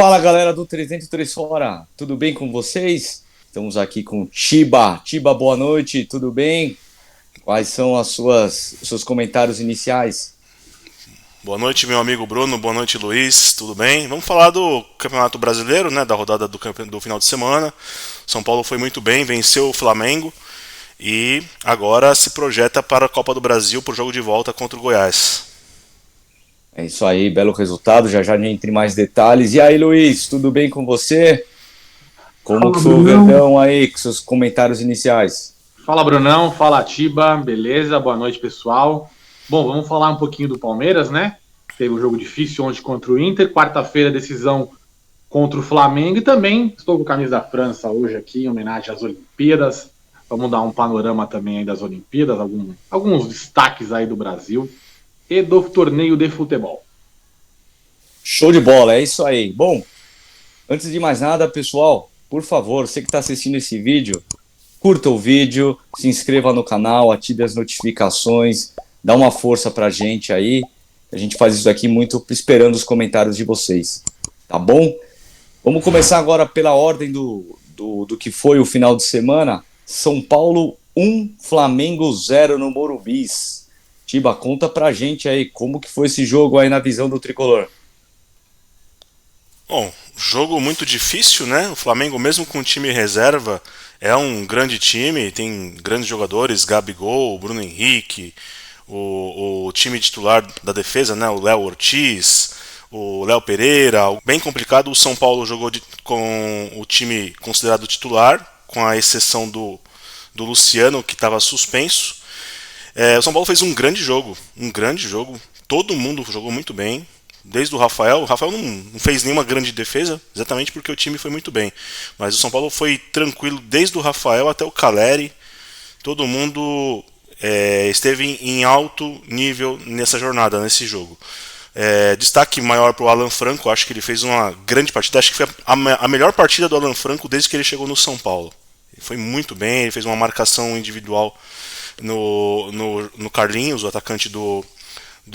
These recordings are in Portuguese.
Fala galera do 303 Fora, tudo bem com vocês? Estamos aqui com Tiba. Tiba, boa noite, tudo bem? Quais são os seus comentários iniciais? Boa noite, meu amigo Bruno. Boa noite, Luiz. Tudo bem? Vamos falar do Campeonato Brasileiro, né? Da rodada do final de semana. São Paulo foi muito bem, venceu o Flamengo e agora se projeta para a Copa do Brasil por jogo de volta contra o Goiás. É isso aí, belo resultado, já já entre mais detalhes. E aí, Luiz, tudo bem com você? Como que Fala, foi o Brunão. Verdão aí, com seus comentários iniciais? Fala, Brunão. Fala, Tiba. Beleza? Boa noite, pessoal. Bom, vamos falar um pouquinho do Palmeiras, né? Teve um jogo difícil ontem contra o Inter. Quarta-feira, decisão contra o Flamengo. E também estou com a camisa da França hoje aqui, em homenagem às Olimpíadas. Vamos dar um panorama também aí das Olimpíadas, alguns destaques aí do Brasil e do torneio de futebol. Show de bola, é isso aí. Bom, antes de mais nada, pessoal, por favor, você que está assistindo esse vídeo, curta o vídeo, se inscreva no canal, ative as notificações, dá uma força pra gente aí. A gente faz isso aqui muito esperando os comentários de vocês, tá bom? Vamos começar agora pela ordem do que foi o final de semana. São Paulo 1, Flamengo 0 no Morumbi. Tiba, conta pra gente aí como que foi esse jogo aí na visão do Tricolor. Bom, jogo muito difícil, né? O Flamengo, mesmo com o time reserva, é um grande time, tem grandes jogadores, Gabigol, Bruno Henrique, o time titular da defesa, né? O Léo Ortiz, o Léo Pereira. Bem complicado. O São Paulo jogou com o time considerado titular, com a exceção do Luciano, que estava suspenso. O São Paulo fez um grande jogo, um grande jogo. Todo mundo jogou muito bem, desde o Rafael. O Rafael não fez nenhuma grande defesa, exatamente porque o time foi muito bem. Mas o São Paulo foi tranquilo desde o Rafael até o Caleri. Todo mundo esteve em alto nível nessa jornada, nesse jogo. Destaque maior para o Alan Franco, acho que ele fez uma grande partida. Acho que foi a melhor partida do Alan Franco desde que ele chegou no São Paulo. Ele foi muito bem, ele fez uma marcação individual no Carlinhos, o atacante do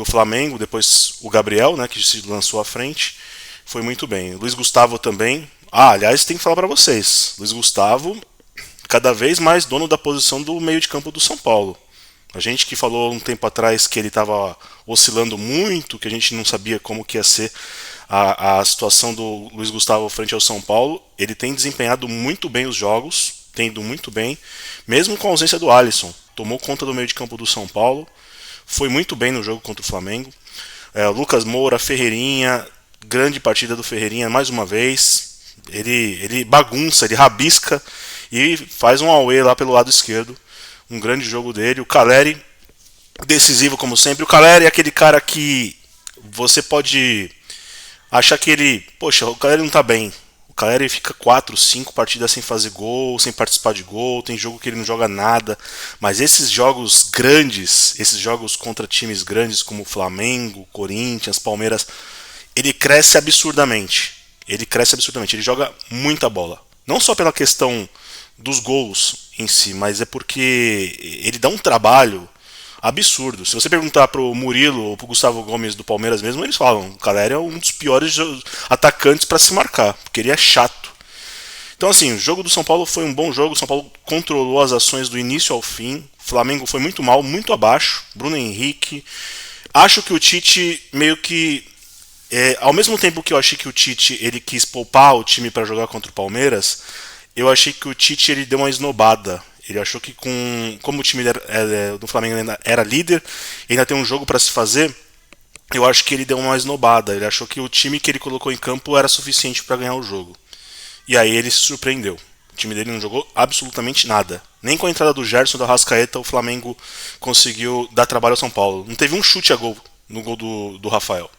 Flamengo, depois o Gabriel, né, que se lançou à frente, foi muito bem. Luiz Gustavo também. Aliás, tem que falar para vocês, Luiz Gustavo cada vez mais dono da posição do meio de campo do São Paulo. A gente que falou um tempo atrás que ele estava oscilando muito, que a gente não sabia como que ia ser a situação do Luiz Gustavo frente ao São Paulo, ele tem desempenhado muito bem os jogos, tem ido muito bem, mesmo com a ausência do Alisson. Tomou conta do meio de campo do São Paulo, foi muito bem no jogo contra o Flamengo. Lucas Moura, Ferreirinha, grande partida do Ferreirinha mais uma vez. Ele bagunça, ele rabisca e faz um auê lá pelo lado esquerdo. Um grande jogo dele. O Caleri, decisivo como sempre. O Caleri é aquele cara que você pode achar que ele, poxa, o Caleri não tá bem. O Caleri fica 4, 5 partidas sem fazer gol, sem participar de gol, tem jogo que ele não joga nada. Mas esses jogos grandes, esses jogos contra times grandes como Flamengo, Corinthians, Palmeiras, ele cresce absurdamente. Ele cresce absurdamente, ele joga muita bola. Não só pela questão dos gols em si, mas é porque ele dá um trabalho absurdo. Se você perguntar pro Murilo ou pro Gustavo Gomes do Palmeiras mesmo, eles falam: o Caleri é um dos piores atacantes para se marcar, porque ele é chato. Então, assim, o jogo do São Paulo foi um bom jogo. O São Paulo controlou as ações do início ao fim. O Flamengo foi muito mal, muito abaixo. Bruno Henrique. Acho que o Tite meio que ao mesmo tempo que eu achei que o Tite ele quis poupar o time para jogar contra o Palmeiras, eu achei que o Tite ele deu uma esnobada. Ele achou que como o time do Flamengo ainda era líder, ainda tem um jogo para se fazer, eu acho que ele deu uma esnobada. Ele achou que o time que ele colocou em campo era suficiente para ganhar o jogo. E aí ele se surpreendeu. O time dele não jogou absolutamente nada. Nem com a entrada do Gerson da Arrascaeta o Flamengo conseguiu dar trabalho ao São Paulo. Não teve um chute a gol no gol do Rafael.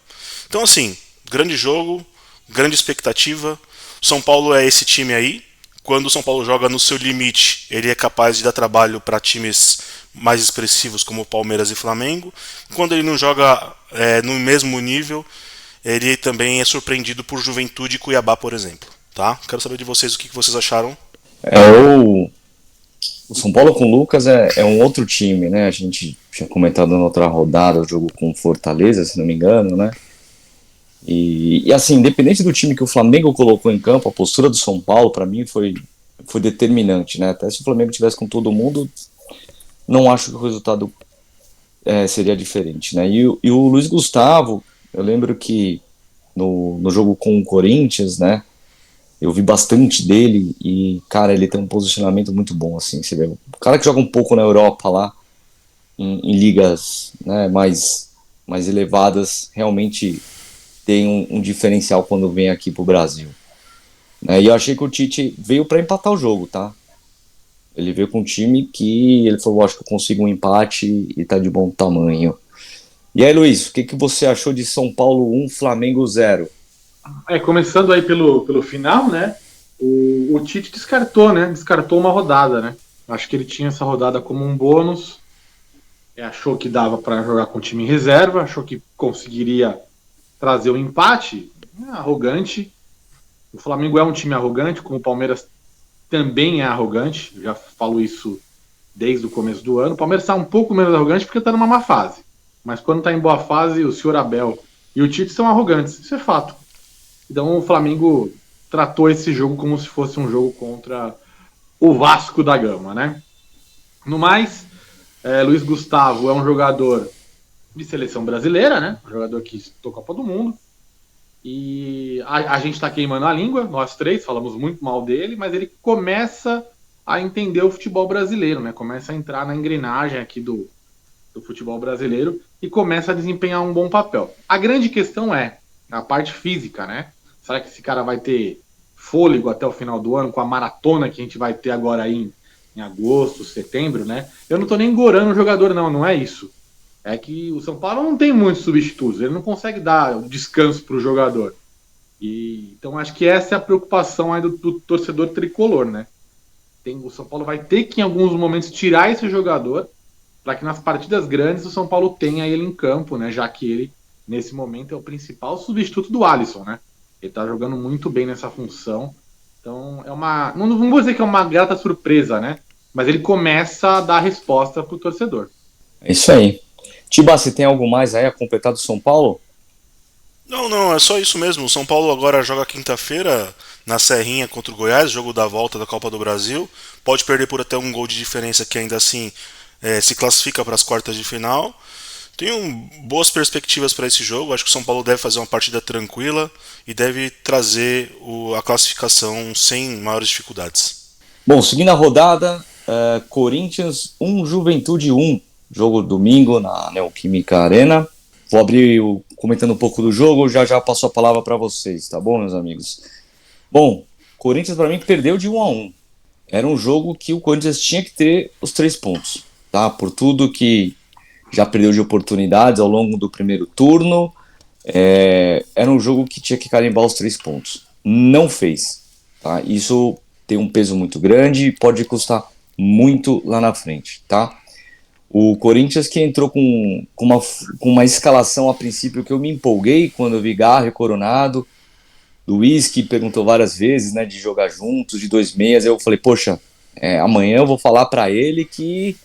Então, assim, grande jogo, grande expectativa. O São Paulo é esse time aí. Quando o São Paulo joga no seu limite, ele é capaz de dar trabalho para times mais expressivos como Palmeiras e Flamengo. Quando ele não joga no mesmo nível, ele também é surpreendido por Juventude e Cuiabá, por exemplo. Tá? Quero saber de vocês o que vocês acharam. O São Paulo com o Lucas é um outro time, né? A gente tinha comentado na outra rodada o jogo com Fortaleza, se não me engano, né? E assim, independente do time que o Flamengo colocou em campo, a postura do São Paulo, para mim, foi determinante, né? Até se o Flamengo tivesse com todo mundo, não acho que o resultado seria diferente, né? E o Luiz Gustavo, eu lembro que no jogo com o Corinthians, né? Eu vi bastante dele e, cara, ele tem um posicionamento muito bom, assim, você vê. O cara que joga um pouco na Europa lá, em ligas, né, mais elevadas, realmente tem um diferencial quando vem aqui pro Brasil. Né? E eu achei que o Tite veio para empatar o jogo, tá? Ele veio com um time que ele falou, acho que eu consigo um empate e tá de bom tamanho. E aí, Luiz, o que você achou de São Paulo 1, Flamengo 0? Começando aí pelo final, né? O Tite descartou, né? Descartou uma rodada, né? Acho que ele tinha essa rodada como um bônus. Achou que dava para jogar com o time em reserva, achou que conseguiria trazer o empate. Arrogante. O Flamengo é um time arrogante, como o Palmeiras também é arrogante. Eu já falo isso desde o começo do ano. O Palmeiras está um pouco menos arrogante porque está numa má fase. Mas quando está em boa fase, o senhor Abel e o Tite são arrogantes. Isso é fato. Então o Flamengo tratou esse jogo como se fosse um jogo contra o Vasco da Gama, né? No mais, Luiz Gustavo é um jogador de seleção brasileira, né? Um jogador que estou Copa do Mundo. E a gente está queimando a língua, nós três falamos muito mal dele, mas ele começa a entender o futebol brasileiro, né? Começa a entrar na engrenagem aqui do futebol brasileiro e começa a desempenhar um bom papel. A grande questão é a parte física, né? Será que esse cara vai ter fôlego até o final do ano com a maratona que a gente vai ter agora aí em agosto, setembro, né? Eu não tô nem gorando o jogador, não é isso. É que o São Paulo não tem muitos substitutos, ele não consegue dar descanso para o jogador. Então acho que essa é a preocupação aí do torcedor tricolor, né? O São Paulo vai ter que em alguns momentos tirar esse jogador para que nas partidas grandes o São Paulo tenha ele em campo, né? Já que ele, nesse momento, é o principal substituto do Alisson, né? Ele tá jogando muito bem nessa função. Então é uma... Não vou dizer que é uma grata surpresa, né? Mas ele começa a dar resposta pro torcedor. É isso aí. Tiba, você tem algo mais aí a completar do São Paulo? Não, é só isso mesmo. O São Paulo agora joga quinta-feira na Serrinha contra o Goiás, jogo da volta da Copa do Brasil. Pode perder por até um gol de diferença que ainda assim se classifica para as quartas de final. Tenho boas perspectivas para esse jogo. Acho que o São Paulo deve fazer uma partida tranquila e deve trazer a classificação sem maiores dificuldades. Bom, seguindo a rodada, Corinthians 1, Juventude 1. Jogo domingo na Neoquímica Arena. Vou abrir comentando um pouco do jogo, já passo a palavra para vocês, tá bom, meus amigos? Bom, Corinthians para mim perdeu de 1-1. Era um jogo que o Corinthians tinha que ter os 3 pontos, tá? Por tudo que já perdeu de oportunidades ao longo do primeiro turno, era um jogo que tinha que carimbar os 3 pontos. Não fez, tá? Isso tem um peso muito grande e pode custar muito lá na frente, tá? O Corinthians que entrou com uma escalação a princípio que eu me empolguei quando eu vi Garro e Coronado. Luiz que perguntou várias vezes, né, de jogar juntos, de 2 meias. Eu falei, poxa, amanhã eu vou falar para ele que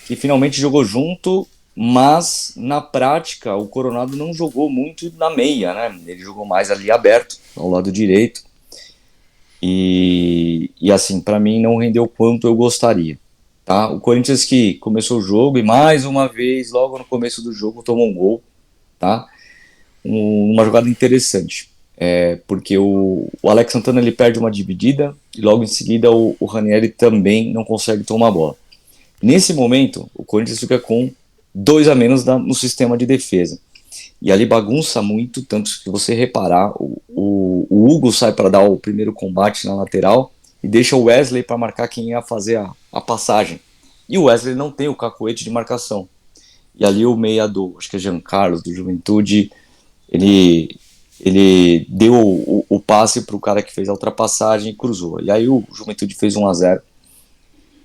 finalmente jogou junto, mas na prática o Coronado não jogou muito na meia, né? Ele jogou mais ali aberto, ao lado direito. E assim, para mim não rendeu o quanto eu gostaria. Tá? O Corinthians que começou o jogo e mais uma vez, logo no começo do jogo, tomou um gol, tá? Uma jogada interessante, porque o Alex Santana ele perde uma dividida e logo em seguida o Ranieri também não consegue tomar a bola. Nesse momento, o Corinthians fica com 2 a menos no sistema de defesa. E ali bagunça muito, tanto que você reparar, o Hugo sai para dar o primeiro combate na lateral e deixa o Wesley para marcar quem ia fazer a passagem. E o Wesley não tem o cacuete de marcação. E ali o meia acho que é Jean Carlos, do Juventude, ele deu o passe para o cara que fez a ultrapassagem e cruzou. E aí o Juventude fez 1-0.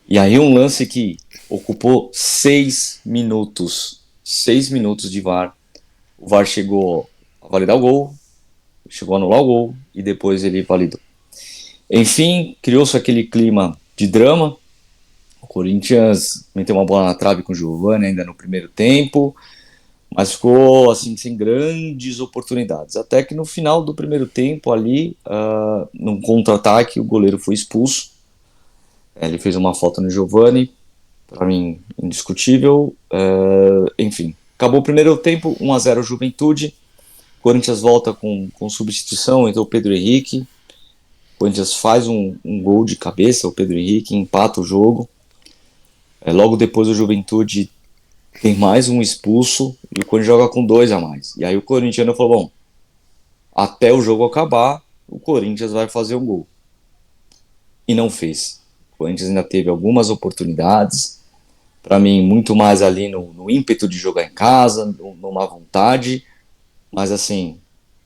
E aí um lance que ocupou 6 minutos. 6 minutos de VAR. O VAR chegou a validar o gol, chegou a anular o gol e depois ele validou. Enfim, criou-se aquele clima de drama. O Corinthians meteu uma bola na trave com o Giovani ainda no primeiro tempo. mas ficou assim sem grandes oportunidades. Até que no final do primeiro tempo ali, num contra-ataque, o goleiro foi expulso. Ele fez uma falta no Giovani, para mim indiscutível. Enfim, acabou o primeiro tempo, 1-0 Juventude. Corinthians volta com substituição, entrou o Pedro Henrique. O Corinthians faz um gol de cabeça, o Pedro Henrique empata o jogo. Logo depois o Juventude tem mais um expulso e o Corinthians joga com 2 a mais. E aí o corintiano falou, bom, até o jogo acabar, o Corinthians vai fazer um gol. E não fez. O Corinthians ainda teve algumas oportunidades, para mim muito mais ali no ímpeto de jogar em casa, numa vontade, mas assim,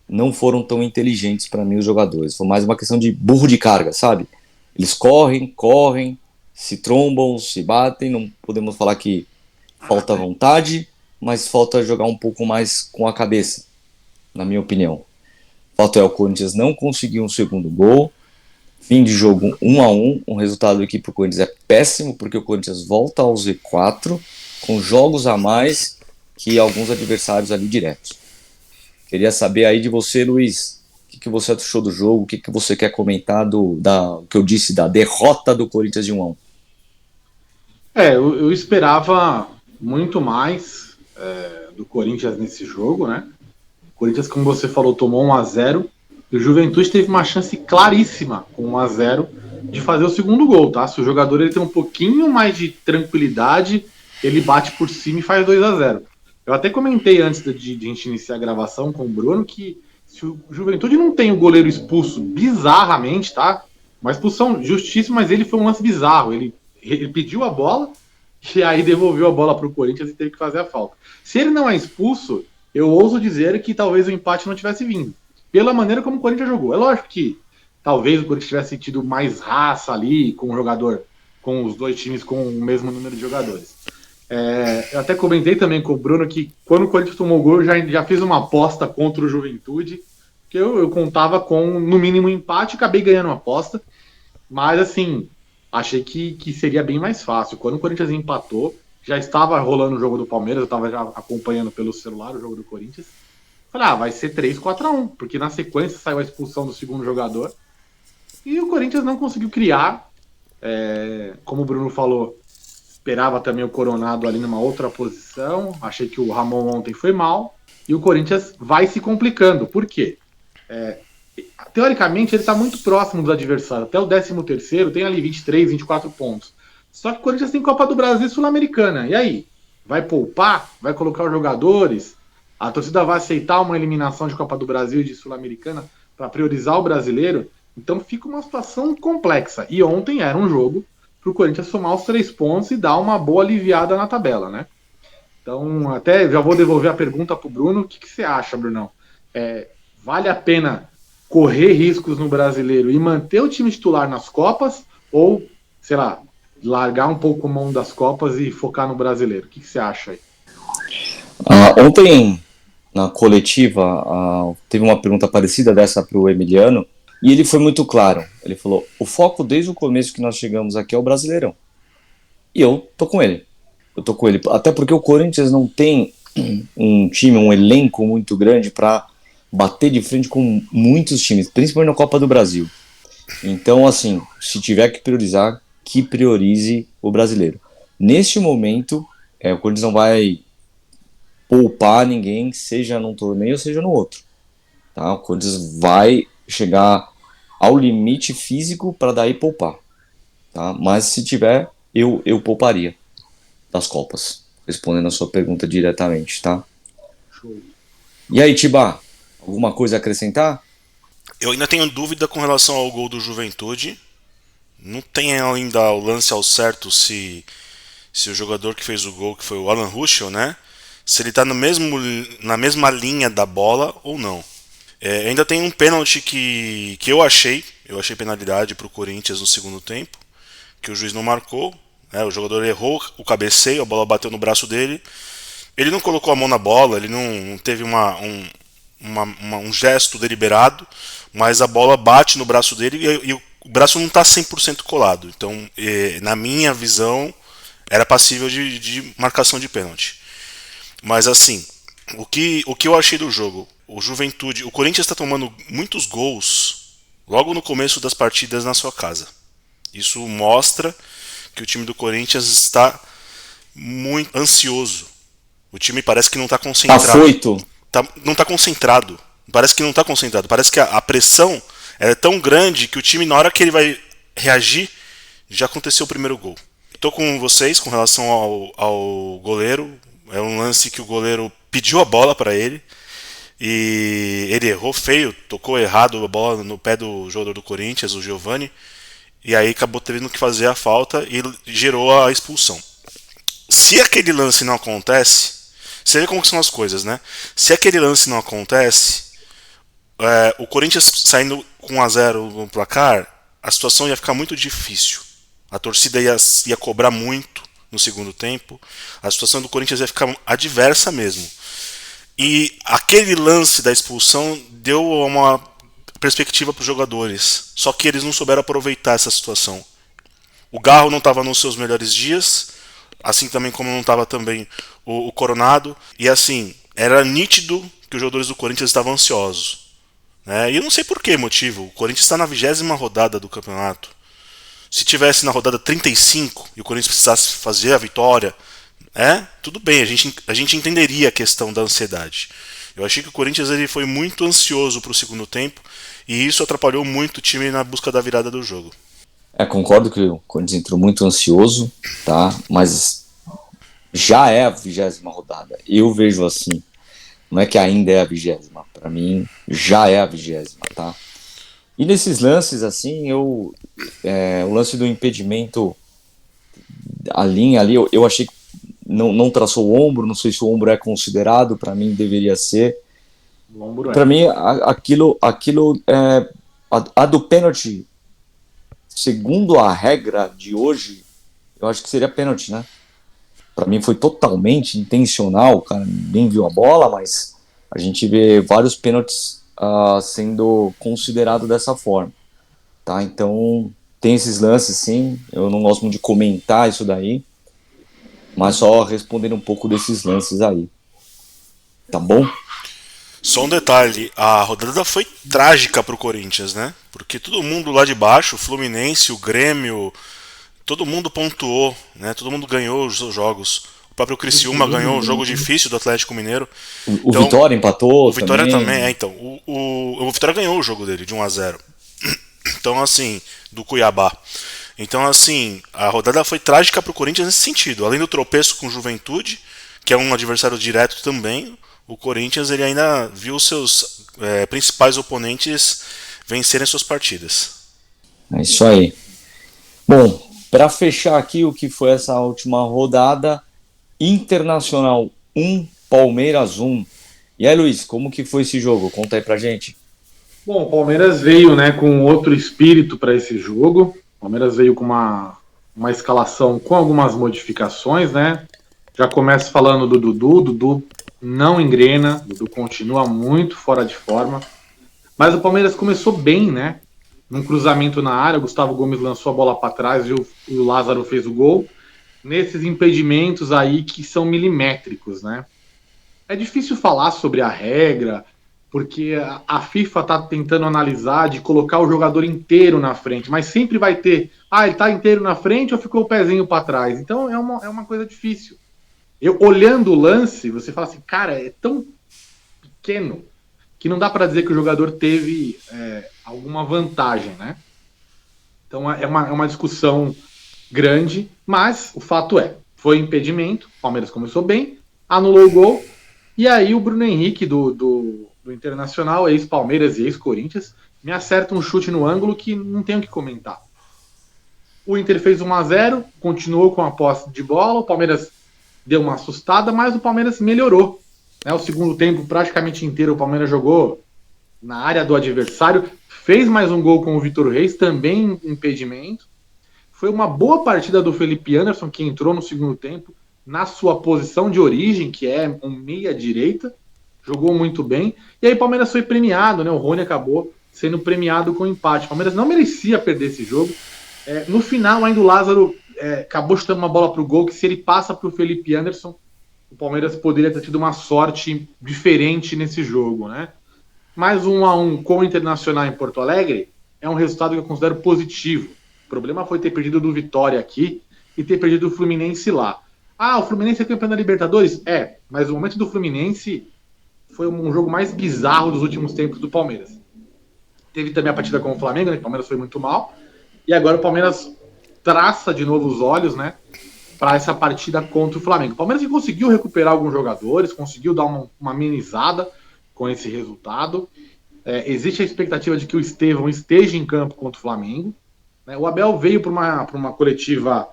não foram tão inteligentes para mim os jogadores. Foi mais uma questão de burro de carga, sabe? Eles correm, se trombam, se batem, não podemos falar que falta vontade, mas falta jogar um pouco mais com a cabeça, na minha opinião. Fato é, o Corinthians não conseguiu um segundo gol, fim de jogo 1-1, um resultado aqui para o Corinthians é péssimo, porque o Corinthians volta ao Z4, com jogos a mais que alguns adversários ali diretos. Queria saber aí de você, Luiz, o que você achou do jogo, o que você quer comentar do que eu disse, da derrota do Corinthians de 1-1. Eu esperava muito mais do Corinthians nesse jogo, né? O Corinthians, como você falou, tomou 1-0 e o Juventude teve uma chance claríssima com 1-0 de fazer o segundo gol, tá? Se o jogador ele tem um pouquinho mais de tranquilidade, ele bate por cima e faz 2-0. Eu até comentei antes de a gente iniciar a gravação com o Bruno que se o Juventude não tem o goleiro expulso bizarramente, tá? Uma expulsão justíssima, mas ele foi um lance bizarro. Ele pediu a bola e aí devolveu a bola para o Corinthians e teve que fazer a falta. Se ele não é expulso, eu ouso dizer que talvez o empate não tivesse vindo. Pela maneira como o Corinthians jogou. É lógico que talvez o Corinthians tivesse tido mais raça ali com o jogador, com os dois times com o mesmo número de jogadores. Eu até comentei também com o Bruno que quando o Corinthians tomou o gol, eu já fiz uma aposta contra o Juventude, que eu contava com, no mínimo, um empate, acabei ganhando uma aposta, mas assim, achei que seria bem mais fácil. Quando o Corinthians empatou, já estava rolando o jogo do Palmeiras, eu estava já acompanhando pelo celular o jogo do Corinthians, falei, vai ser 3-4-1, porque na sequência saiu a expulsão do segundo jogador, e o Corinthians não conseguiu criar, como o Bruno falou, esperava também o Coronado ali numa outra posição. Achei que o Ramon ontem foi mal. E o Corinthians vai se complicando. Por quê? Teoricamente, ele está muito próximo dos adversários. Até o 13º tem ali 23, 24 pontos. Só que o Corinthians tem Copa do Brasil e Sul-Americana. E aí? Vai poupar? Vai colocar os jogadores? A torcida vai aceitar uma eliminação de Copa do Brasil e de Sul-Americana para priorizar o brasileiro? Então fica uma situação complexa. E ontem era um jogo para o Corinthians somar os 3 pontos e dar uma boa aliviada na tabela, né? Então, até já vou devolver a pergunta para o Bruno. O que você acha, Brunão? Vale a pena correr riscos no brasileiro e manter o time titular nas Copas? Ou, sei lá, largar um pouco a mão das Copas e focar no brasileiro? O que você acha aí? Ontem, na coletiva, teve uma pergunta parecida dessa para o Emiliano, e ele foi muito claro. Ele falou, o foco desde o começo que nós chegamos aqui é o Brasileirão. E eu tô com ele. Até porque o Corinthians não tem um time, um elenco muito grande para bater de frente com muitos times, principalmente na Copa do Brasil. Então, assim, se tiver que priorizar, que priorize o brasileiro. Neste momento, o Corinthians não vai poupar ninguém, seja num torneio, seja no outro. Tá? O Corinthians vai chegar ao limite físico para daí poupar. Tá? Mas se tiver, eu pouparia das Copas. Respondendo a sua pergunta diretamente, tá? Show. E aí, Tibá, alguma coisa a acrescentar? Eu ainda tenho dúvida com relação ao gol do Juventude. Não tem ainda o lance ao certo se o jogador que fez o gol, que foi o Alan Ruschel, né? Se ele está na mesma linha da bola ou não. Ainda tem um pênalti que eu achei penalidade para o Corinthians no segundo tempo, que o juiz não marcou. O jogador errou o cabeceio, a bola bateu no braço dele. Ele não colocou a mão na bola, ele não teve um gesto deliberado, mas a bola bate no braço dele e o braço não está 100% colado. Então, na minha visão, era passível de marcação de pênalti. Mas assim, O que eu achei do jogo? O Juventude, o Corinthians está tomando muitos gols logo no começo das partidas na sua casa. Isso mostra que o time do Corinthians está muito ansioso. O time parece que não está concentrado. Afoito. Não está concentrado. Parece que não está concentrado. Parece que a pressão é tão grande que o time, na hora que ele vai reagir, já aconteceu o primeiro gol. Estou com vocês com relação ao goleiro. É um lance que o goleiro pediu a bola para ele e ele errou feio, tocou errado a bola no pé do jogador do Corinthians, o Giovani, e aí acabou tendo que fazer a falta e gerou a expulsão. Se aquele lance não acontece, você vê como são as coisas, né? Se aquele lance não acontece, o Corinthians saindo com 1-0 no placar, a situação ia ficar muito difícil. A torcida ia cobrar muito no segundo tempo. A situação do Corinthians ia ficar adversa mesmo. E aquele lance da expulsão deu uma perspectiva para os jogadores. Só que eles não souberam aproveitar essa situação. O Garro não estava nos seus melhores dias, assim também como não estava também o Coronado. E assim, era nítido que os jogadores do Corinthians estavam ansiosos. Né? E eu não sei por que motivo. O Corinthians está na 20ª rodada do campeonato. Se tivesse na rodada 35 e o Corinthians precisasse fazer a vitória, tudo bem, a gente entenderia a questão da ansiedade. Eu achei que o Corinthians ele foi muito ansioso para o segundo tempo e isso atrapalhou muito o time na busca da virada do jogo. Concordo que o Corinthians entrou muito ansioso, tá? Mas já é a 20ª rodada. Eu vejo assim. Não é que ainda é a 20ª. Para mim, já é a 20ª, tá? E nesses lances, assim, o lance do impedimento, a linha ali, eu achei que não traçou o ombro, não sei se o ombro é considerado, para mim deveria ser. Para mim, aquilo a do pênalti, segundo a regra de hoje, eu acho que seria pênalti, né? Para mim foi totalmente intencional, o cara nem viu a bola, mas a gente vê vários pênaltis sendo considerado dessa forma, tá? Então tem esses lances, sim. Eu não gosto muito de comentar isso daí, mas só respondendo um pouco desses lances aí, tá bom? Só um detalhe, a rodada foi trágica pro Corinthians, né? Porque todo mundo lá de baixo, o Fluminense, o Grêmio, todo mundo pontuou, né? Todo mundo ganhou os seus jogos. O próprio Criciúma ganhou um jogo difícil do Atlético Mineiro. O Vitória empatou. O Vitória também, então. O Vitória ganhou o jogo dele de 1-0. Então, assim, do Cuiabá. Então, assim, a rodada foi trágica pro Corinthians nesse sentido. Além do tropeço com o Juventude, que é um adversário direto também, o Corinthians ele ainda viu seus principais oponentes vencerem suas partidas. É isso aí. Bom, para fechar aqui o que foi essa última rodada, Internacional 1, Palmeiras 1. E aí, Luiz, como que foi esse jogo? Conta aí pra gente. Bom, o Palmeiras veio, né, com outro espírito para esse jogo. O Palmeiras veio com uma escalação com algumas modificações, né? Já começo falando do Dudu. Dudu não engrena, Dudu continua muito fora de forma. Mas o Palmeiras começou bem, né? Num cruzamento na área, o Gustavo Gomes lançou a bola para trás e o Lázaro fez o gol. Nesses impedimentos aí que são milimétricos, né? É difícil falar sobre a regra, porque a FIFA está tentando analisar de colocar o jogador inteiro na frente, mas sempre vai ter, ele está inteiro na frente ou ficou o pezinho para trás. Então é uma coisa difícil. Olhando o lance, você fala assim, cara, é tão pequeno que não dá para dizer que o jogador teve alguma vantagem, né? Então é uma discussão grande, mas o fato foi impedimento, o Palmeiras começou bem, anulou o gol, e aí o Bruno Henrique do Internacional, ex-Palmeiras e ex-Corinthians, me acerta um chute no ângulo que não tenho o que comentar. O Inter fez 1-0, continuou com a posse de bola, o Palmeiras deu uma assustada, mas o Palmeiras melhorou. Né? O segundo tempo praticamente inteiro o Palmeiras jogou na área do adversário, fez mais um gol com o Vitor Reis, também impedimento. Foi uma boa partida do Felipe Anderson, que entrou no segundo tempo na sua posição de origem, que é um meia-direita, jogou muito bem. E aí o Palmeiras foi premiado, né? O Rony acabou sendo premiado com empate. O Palmeiras não merecia perder esse jogo. No final, ainda o Lázaro acabou chutando uma bola para o gol, que se ele passa para o Felipe Anderson, o Palmeiras poderia ter tido uma sorte diferente nesse jogo, né? Mas 1-1 com o Internacional em Porto Alegre é um resultado que eu considero positivo. O problema foi ter perdido do Vitória aqui e ter perdido do Fluminense lá. Ah, o Fluminense é campeão da Libertadores? É, mas o momento do Fluminense foi um jogo mais bizarro dos últimos tempos do Palmeiras. Teve também a partida com o Flamengo, né? Que o Palmeiras foi muito mal. E agora o Palmeiras traça de novo os olhos, né? Para essa partida contra o Flamengo. O Palmeiras conseguiu recuperar alguns jogadores, conseguiu dar uma amenizada com esse resultado. Existe a expectativa de que o Estevão esteja em campo contra o Flamengo. Né? O Abel veio para uma coletiva,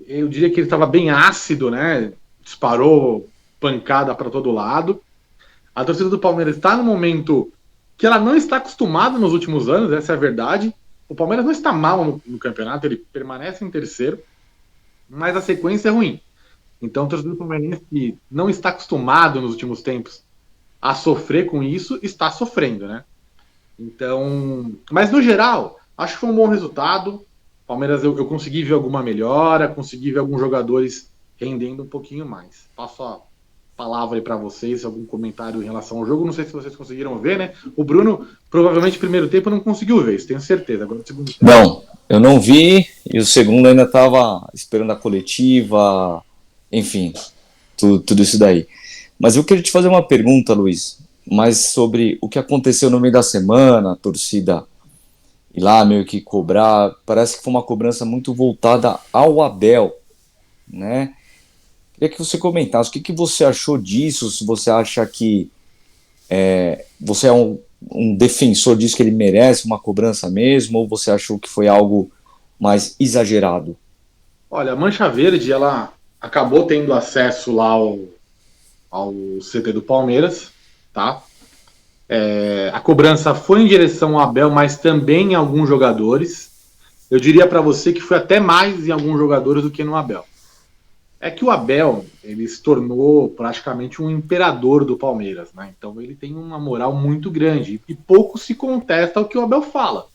eu diria que ele estava bem ácido, né? Disparou pancada para todo lado. A torcida do Palmeiras está no momento que ela não está acostumada nos últimos anos, essa é a verdade. O Palmeiras não está mal no campeonato, ele permanece em terceiro, mas a sequência é ruim. Então o torcedor palmeirense que não está acostumado nos últimos tempos a sofrer com isso, está sofrendo, né? Então, mas no geral, acho que foi um bom resultado. Palmeiras, eu consegui ver alguma melhora, consegui ver alguns jogadores rendendo um pouquinho mais. Passo a palavra aí para vocês, algum comentário em relação ao jogo. Não sei se vocês conseguiram ver, né? O Bruno, provavelmente, no primeiro tempo não conseguiu ver, isso tenho certeza. Agora, no segundo tempo... Não, eu não vi, e o segundo ainda estava esperando a coletiva, enfim, tudo isso daí. Mas eu queria te fazer uma pergunta, Luiz, mais sobre o que aconteceu no meio da semana, a torcida ir lá meio que cobrar, parece que foi uma cobrança muito voltada ao Abel, né? Queria que você comentasse, o que você achou disso, se você acha que você é um defensor disso, que ele merece uma cobrança mesmo, ou você achou que foi algo mais exagerado? Olha, a Mancha Verde, ela acabou tendo acesso lá ao CT do Palmeiras, tá? A cobrança foi em direção ao Abel, mas também em alguns jogadores. Eu diria para você que foi até mais em alguns jogadores do que no Abel. É que o Abel, ele se tornou praticamente um imperador do Palmeiras, né? Então ele tem uma moral muito grande e pouco se contesta ao que o Abel fala.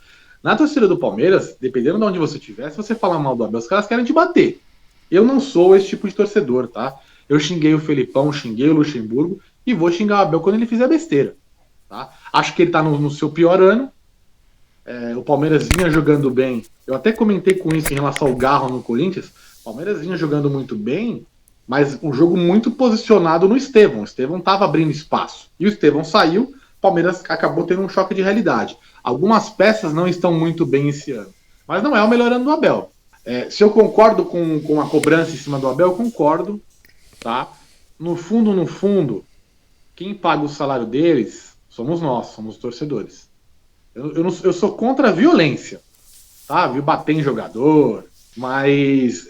Na torcida do Palmeiras, dependendo de onde você estiver, se você falar mal do Abel, os caras querem te bater. Eu não sou esse tipo de torcedor, tá? Eu xinguei o Felipão, xinguei o Luxemburgo e vou xingar o Abel quando ele fizer besteira. Tá? Acho que ele tá no seu pior ano. O Palmeiras vinha jogando bem. Eu até comentei com isso em relação ao Garro no Corinthians. O Palmeiras vinha jogando muito bem, mas um jogo muito posicionado no Estevão. O Estevão estava abrindo espaço. E o Estevão saiu, o Palmeiras acabou tendo um choque de realidade. Algumas peças não estão muito bem esse ano. Mas não é o melhor ano do Abel. Se eu concordo com a cobrança em cima do Abel, eu concordo. Tá? No fundo, quem paga o salário deles somos nós, somos torcedores. Eu sou contra a violência, tá? Viu bater em jogador, mas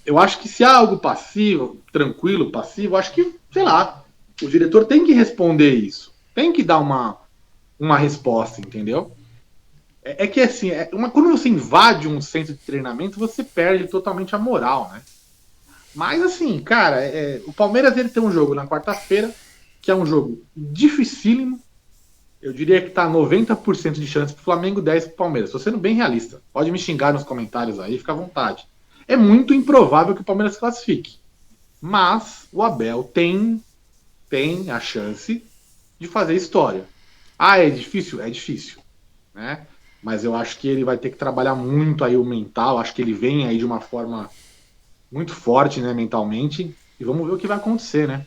eu acho que se há algo passivo, tranquilo, passivo, acho que, sei lá, o diretor tem que responder isso, tem que dar uma resposta, entendeu? Que assim, quando você invade um centro de treinamento, você perde totalmente a moral, né? Mas assim, cara, o Palmeiras ele tem um jogo na quarta-feira, que é um jogo dificílimo. Eu diria que tá 90% de chance pro Flamengo, 10% pro Palmeiras. Tô sendo bem realista. Pode me xingar nos comentários aí, fica à vontade. É muito improvável que o Palmeiras se classifique. Mas o Abel tem a chance de fazer história. Ah, é difícil? É difícil. Né? Mas eu acho que ele vai ter que trabalhar muito aí o mental. Acho que ele vem aí de uma forma muito forte, né, mentalmente. E vamos ver o que vai acontecer, né?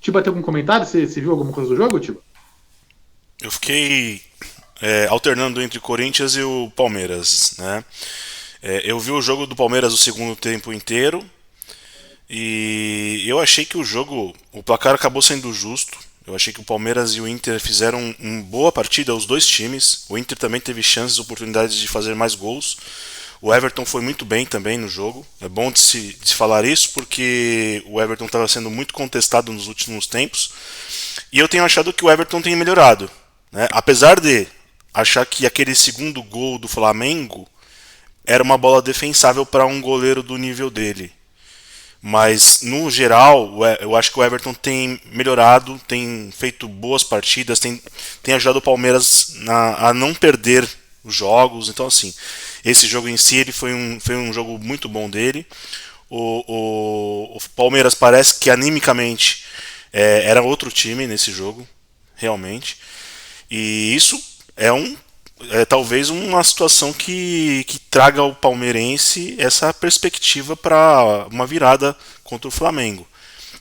Tiba, tem algum comentário? Você viu alguma coisa do jogo, Tiba? Eu fiquei alternando entre o Corinthians e o Palmeiras, né? Eu vi o jogo do Palmeiras o segundo tempo inteiro e eu achei que o placar acabou sendo justo. Eu achei que o Palmeiras e o Inter fizeram uma boa partida, os dois times. O Inter também teve chances, oportunidades de fazer mais gols. O Everton foi muito bem também no jogo. É bom de se falar isso porque o Everton estava sendo muito contestado nos últimos tempos. E eu tenho achado que o Everton tem melhorado. Né? Apesar de achar que aquele segundo gol do Flamengo era uma bola defensável para um goleiro do nível dele. Mas, no geral, eu acho que o Everton tem melhorado, tem feito boas partidas, tem ajudado o Palmeiras a não perder os jogos. Então, assim, esse jogo em si ele foi um jogo muito bom dele. O Palmeiras parece que animicamente era outro time nesse jogo, realmente. E isso é talvez uma situação que traga ao palmeirense essa perspectiva para uma virada contra o Flamengo.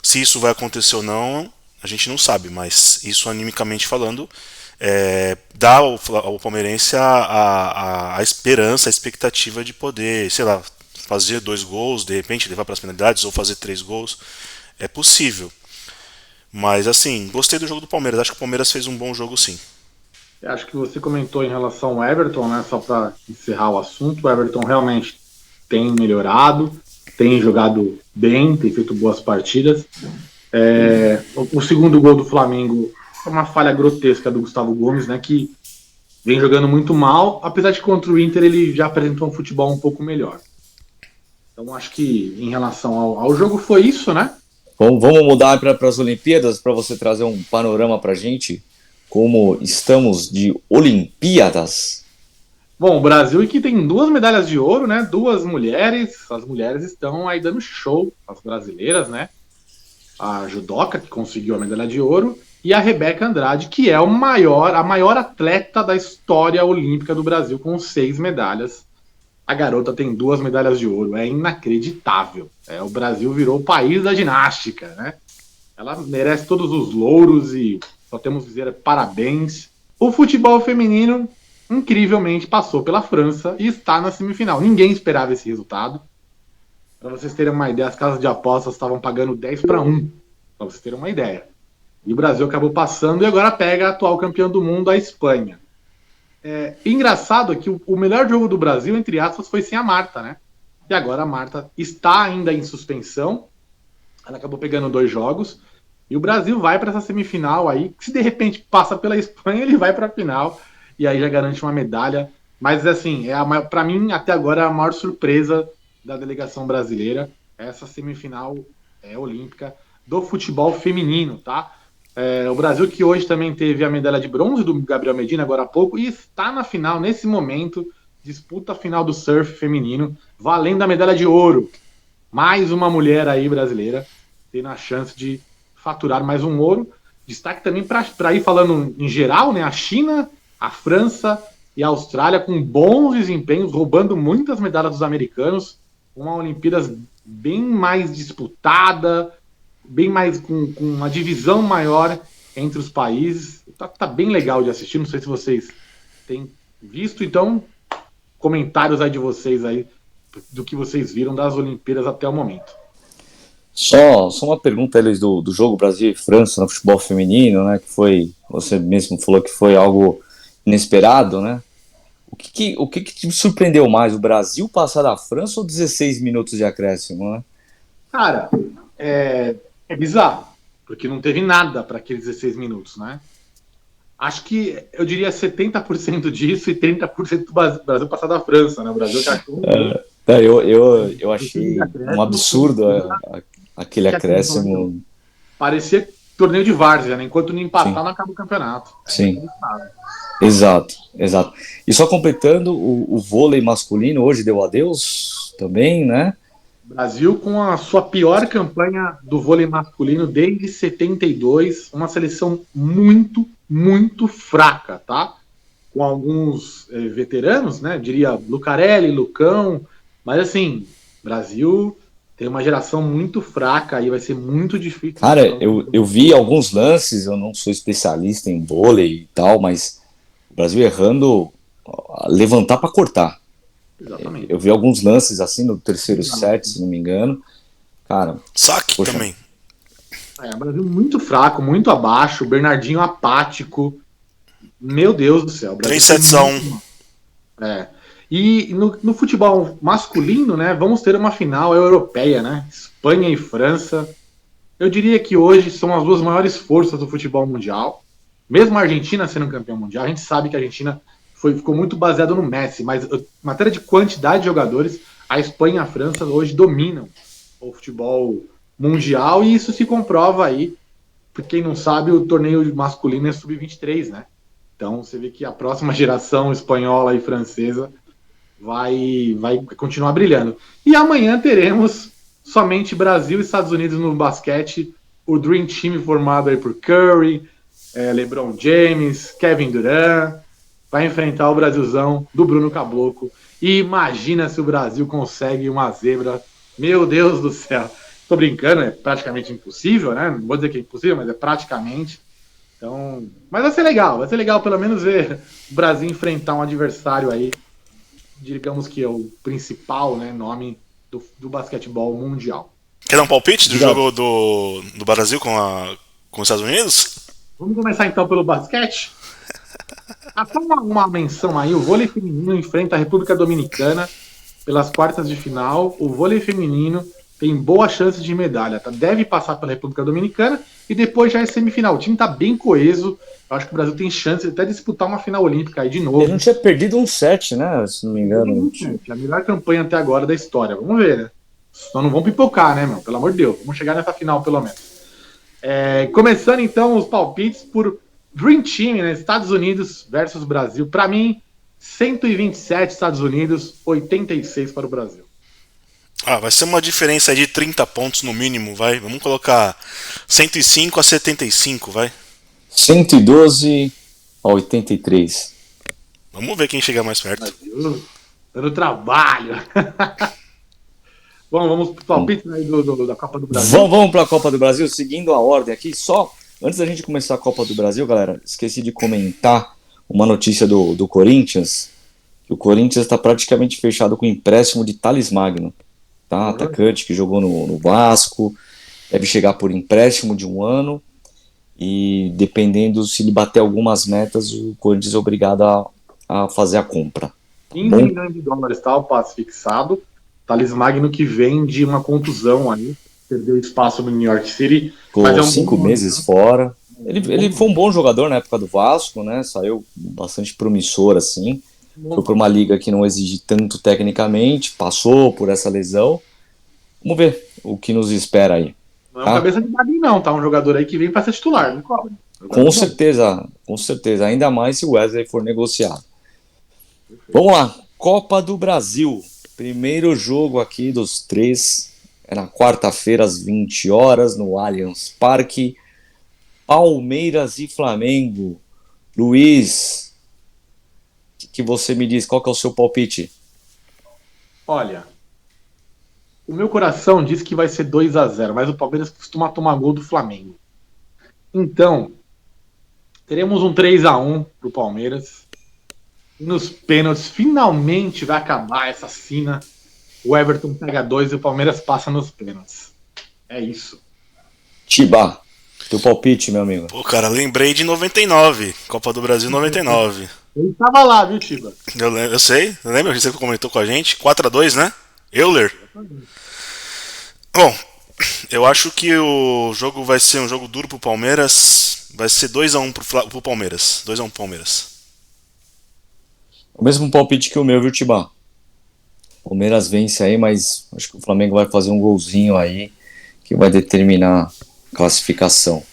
Se isso vai acontecer ou não, a gente não sabe, mas isso animicamente falando dá ao palmeirense a esperança, a expectativa de poder, sei lá, fazer 2 gols, de repente levar para as penalidades ou fazer 3 gols. É possível. Mas assim, gostei do jogo do Palmeiras. Acho que o Palmeiras fez um bom jogo, sim. Eu acho que você comentou em relação ao Everton, né? Só para encerrar o assunto, o Everton realmente tem melhorado, tem jogado bem, tem feito boas partidas. O segundo gol do Flamengo é uma falha grotesca do Gustavo Gomes, né? Que vem jogando muito mal, apesar de contra o Inter ele já apresentou um futebol um pouco melhor. Então acho que em relação ao jogo foi isso, né? Vamos mudar para as Olimpíadas para você trazer um panorama para a gente. Como estamos de Olimpíadas. Bom, o Brasil que tem 2 medalhas de ouro, né? 2 mulheres. As mulheres estão aí dando show, as brasileiras, né? A judoca, que conseguiu a medalha de ouro, e a Rebeca Andrade, que é a maior atleta da história olímpica do Brasil, com 6 medalhas. A garota tem 2 medalhas de ouro. É inacreditável. O Brasil virou o país da ginástica, né? Ela merece todos os louros e só temos que dizer parabéns. O futebol feminino, incrivelmente, passou pela França e está na semifinal. Ninguém esperava esse resultado. Para vocês terem uma ideia, as casas de apostas estavam pagando 10-1. Para vocês terem uma ideia. E o Brasil acabou passando e agora pega a atual campeã do mundo, a Espanha. Engraçado é que o melhor jogo do Brasil, entre aspas, foi sem a Marta, né? E agora a Marta está ainda em suspensão. Ela acabou pegando 2 jogos. E o Brasil vai para essa semifinal aí. Se de repente passa pela Espanha, ele vai para a final. E aí já garante uma medalha. Mas assim, para mim, até agora, a maior surpresa da delegação brasileira. Essa semifinal olímpica do futebol feminino, tá? O Brasil que hoje também teve a medalha de bronze do Gabriel Medina agora há pouco. E está na final, nesse momento, disputa a final do surf feminino, valendo a medalha de ouro. Mais uma mulher aí brasileira tendo a chance de faturar mais um ouro. Destaque também para ir falando em geral, né? A China, a França e a Austrália com bons desempenhos, roubando muitas medalhas dos americanos. Uma Olimpíadas bem mais disputada, bem mais com uma divisão maior entre os países. Tá bem legal de assistir. Não sei se vocês têm visto. Então, comentários aí de vocês aí do que vocês viram das Olimpíadas até o momento. Só uma pergunta, eles do jogo Brasil e França no futebol feminino, né? Que foi, você mesmo falou que foi algo inesperado, né? O que te surpreendeu mais, o Brasil passar da França ou 16 minutos de acréscimo, né? Cara, é bizarro, porque não teve nada para aqueles 16 minutos, né? Acho que eu diria 70% disso e 30% do Brasil passar da França, né? O Brasil cachorro. Eu achei um absurdo aquele acréscimo. Parecia torneio de várzea, né? Enquanto não empatar, não acaba o campeonato. Sim. Exato. E só completando, o vôlei masculino hoje deu adeus também, né? Brasil com a sua pior campanha do vôlei masculino desde 72, uma seleção muito, muito fraca, tá? Com alguns veteranos, né? Eu diria Lucarelli, Lucão, mas assim, Brasil tem uma geração muito fraca aí, vai ser muito difícil. Cara, eu vi alguns lances, eu não sou especialista em vôlei e tal, mas o Brasil errando levantar para cortar. Exatamente. Eu vi alguns lances assim no terceiro set, se não me engano. Cara, saque também. O Brasil muito fraco, muito abaixo, Bernardinho apático. Meu Deus do céu. 3-7-1. E no futebol masculino, né, vamos ter uma final europeia, né? Espanha e França. Eu diria que hoje são as 2 maiores forças do futebol mundial. Mesmo a Argentina sendo campeão mundial, a gente sabe que a Argentina ficou muito baseado no Messi, mas em matéria de quantidade de jogadores, a Espanha e a França hoje dominam o futebol mundial e isso se comprova aí, porque quem não sabe, o torneio masculino é sub-23, né? Então você vê que a próxima geração espanhola e francesa vai continuar brilhando. E amanhã teremos somente Brasil e Estados Unidos no basquete, o Dream Team formado aí por Curry, LeBron James, Kevin Durant, vai enfrentar o Brasilzão do Bruno Caboclo. E imagina se o Brasil consegue uma zebra. Meu Deus do céu. Tô brincando, é praticamente impossível, né? Não vou dizer que é impossível, mas é praticamente. Então, mas vai ser legal pelo menos ver o Brasil enfrentar um adversário aí, digamos que é o principal, né, nome do basquetebol mundial. Quer dar um palpite do jogo do Brasil com os Estados Unidos? Vamos começar então pelo basquete? Só uma menção aí, o vôlei feminino enfrenta a República Dominicana pelas quartas de final. O vôlei feminino tem boa chance de medalha, tá? Deve passar pela República Dominicana e depois já é semifinal. O time tá bem coeso. Eu acho que o Brasil tem chance de até disputar uma final olímpica aí de novo. Ele não tinha perdido um set, né? Se não me engano. A melhor campanha até agora da história. Vamos ver, né? Só não vão pipocar, né, meu? Pelo amor de Deus. Vamos chegar nessa final, pelo menos. Começando, então, os palpites por Dream Team, né? Estados Unidos versus Brasil. Para mim, 127 Estados Unidos, 86 para o Brasil. Vai ser uma diferença de 30 pontos no mínimo, vai. Vamos colocar 105 a 75, vai. 112 a 83. Vamos ver quem chega mais perto. Brasil, dando trabalho. Bom, vamos para o palpite aí da Copa do Brasil. Vamos para a Copa do Brasil, seguindo a ordem aqui. Só antes da gente começar a Copa do Brasil, galera, esqueci de comentar uma notícia do Corinthians. Que o Corinthians está praticamente fechado com o empréstimo de Thales Magno. Tá? Atacante que jogou no Vasco. Deve chegar por empréstimo de 1 ano. E dependendo se ele bater algumas metas, o Corinthians é obrigado a fazer a compra. 15 milhões de dólares, tá? O passe fixado. Thales Magno que vem de uma contusão aí, perdeu espaço no New York City. Ficou 5 meses fora. Ele foi um bom jogador na época do Vasco, né? Saiu bastante promissor, assim. Foi por uma liga que não exige tanto tecnicamente, passou por essa lesão. Vamos ver o que nos espera aí. Não é uma cabeça de bagulho, não, tá? Um jogador aí que vem para ser titular, não cobra. Com certeza. Ainda mais se o Wesley for negociado. Vamos lá. Copa do Brasil. Primeiro jogo aqui dos 3. É na quarta-feira, às 20 horas, no Allianz Parque. Palmeiras e Flamengo. Luiz, o que você me diz? Qual que é o seu palpite? Olha, o meu coração diz que vai ser 2-0, mas o Palmeiras costuma tomar gol do Flamengo. Então, teremos um 3-1 pro Palmeiras. E nos pênaltis, finalmente vai acabar essa cena. O Everton pega 2 e o Palmeiras passa nos pênaltis. É isso. Tiba, teu palpite, meu amigo. Pô, cara, lembrei de 99, Copa do Brasil 99. Ele tava lá, viu, Tiba? Eu sei, lembra que você comentou com a gente? 4-2, né? Euler. Bom, eu acho que o jogo vai ser um jogo duro pro Palmeiras. Vai ser 2-1 pro Palmeiras. 2-1 pro Palmeiras. O mesmo palpite que o meu, viu, Tiba? Palmeiras vence aí, mas acho que o Flamengo vai fazer um golzinho aí que vai determinar a classificação.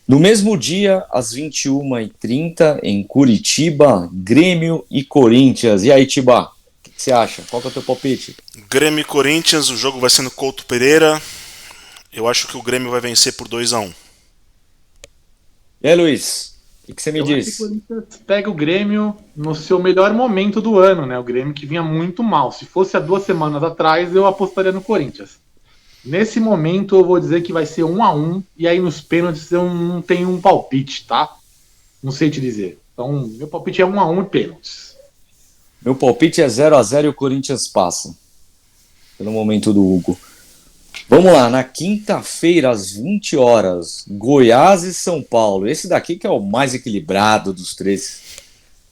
No mesmo dia, às 21h30, em Curitiba, Grêmio e Corinthians. E aí, Tiba, o que você acha? Qual que é o teu palpite? Grêmio e Corinthians, o jogo vai ser no Couto Pereira. Eu acho que o Grêmio vai vencer por 2-1. E aí, Luiz, o que você me diz? Acho que o Corinthians pega o Grêmio no seu melhor momento do ano, né? O Grêmio que vinha muito mal. Se fosse há 2 semanas atrás, eu apostaria no Corinthians. Nesse momento, eu vou dizer que vai ser 1-1. E aí, nos pênaltis, eu não tenho um palpite, tá? Não sei te dizer. Então, meu palpite é 1-1 e pênaltis. Meu palpite é 0-0 e o Corinthians passa. Pelo momento do Hugo. Vamos lá, na quinta-feira, às 20 horas, Goiás e São Paulo. Esse daqui que é o mais equilibrado dos 3,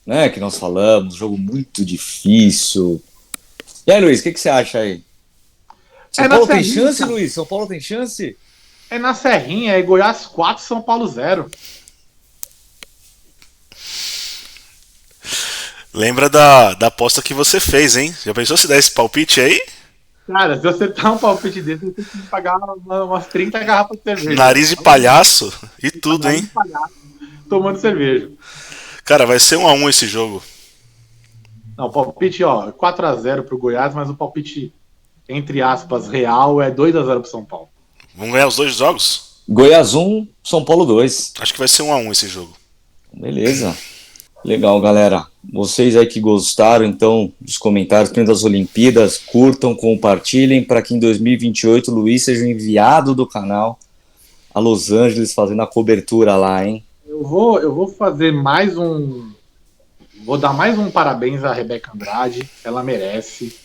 né? Que nós falamos, jogo muito difícil. E aí, Luiz, o que você acha aí? São Paulo tem chance, Luiz? São Paulo tem chance? É na Serrinha, é Goiás 4, São Paulo 0. Lembra da aposta que você fez, hein? Já pensou se der esse palpite aí? Cara, se você tá um palpite desse, você tem que pagar umas 30 garrafas de cerveja. Nariz de palhaço e tudo, hein? Palhaço, tomando cerveja. Cara, vai ser 1-1 esse jogo. Não, o palpite, ó, 4-0 pro Goiás, mas o palpite entre aspas, real, é 2-0 pro São Paulo. Vamos ganhar os 2 jogos? Goiás 1, São Paulo 2. Acho que vai ser 1-1 esse jogo. Beleza. Legal, galera. Vocês aí que gostaram, então, dos comentários das Olimpíadas, curtam, compartilhem, para que em 2028 o Luiz seja enviado do canal a Los Angeles fazendo a cobertura lá, hein? Eu vou fazer mais um... Vou dar mais um parabéns à Rebeca Andrade, ela merece.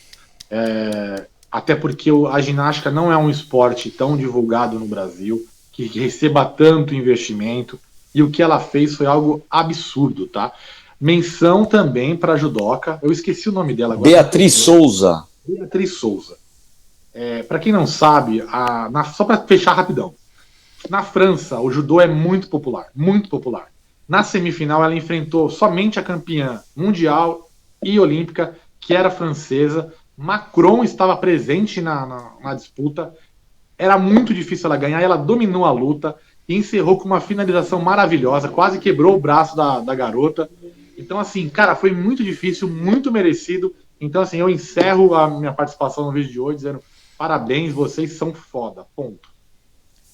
Até porque a ginástica não é um esporte tão divulgado no Brasil, que receba tanto investimento, e o que ela fez foi algo absurdo, tá? Menção também para a judoca, eu esqueci o nome dela agora. Beatriz Souza. Beatriz Souza. Para quem não sabe, só para fechar rapidão, na França o judô é muito popular, muito popular. Na semifinal ela enfrentou somente a campeã mundial e olímpica, que era francesa. Macron estava presente na disputa. Era muito difícil ela ganhar, ela dominou a luta e encerrou com uma finalização maravilhosa, quase quebrou o braço da garota. Então, assim, cara, foi muito difícil, muito merecido. Então, assim, eu encerro a minha participação no vídeo de hoje dizendo parabéns, vocês são foda, ponto.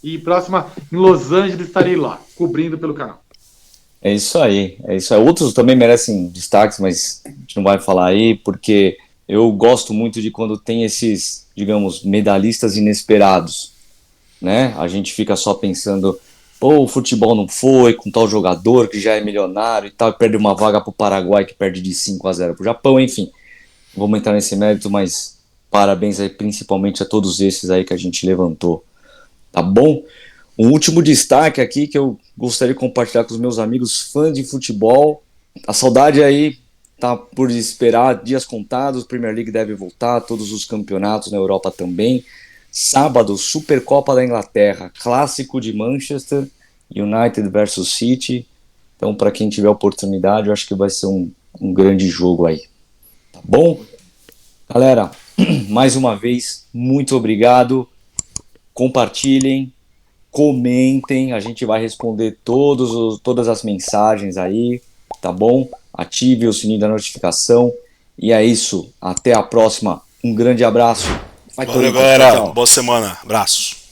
E próxima, em Los Angeles, estarei lá, cobrindo pelo canal. É isso aí, é isso aí. Outros também merecem destaques, mas a gente não vai falar aí, porque eu gosto muito de quando tem esses, digamos, medalhistas inesperados, né? A gente fica só pensando, pô, o futebol não foi com tal jogador que já é milionário e tal, e perde uma vaga pro Paraguai que perde de 5-0 pro Japão, enfim. Vamos entrar nesse mérito, mas parabéns aí principalmente a todos esses aí que a gente levantou, tá bom? Um último destaque aqui que eu gostaria de compartilhar com os meus amigos fãs de futebol. A saudade aí tá por esperar, dias contados, Premier League deve voltar, todos os campeonatos na Europa também. Sábado, Supercopa da Inglaterra, clássico de Manchester, United versus City. Então, para quem tiver oportunidade, eu acho que vai ser um grande jogo aí. Tá bom? Galera, mais uma vez, muito obrigado. Compartilhem, comentem, a gente vai responder todas as mensagens aí, tá bom? Ative o sininho da notificação. E é isso, até a próxima. Um grande abraço. Valeu, galera. Boa semana. Abraço.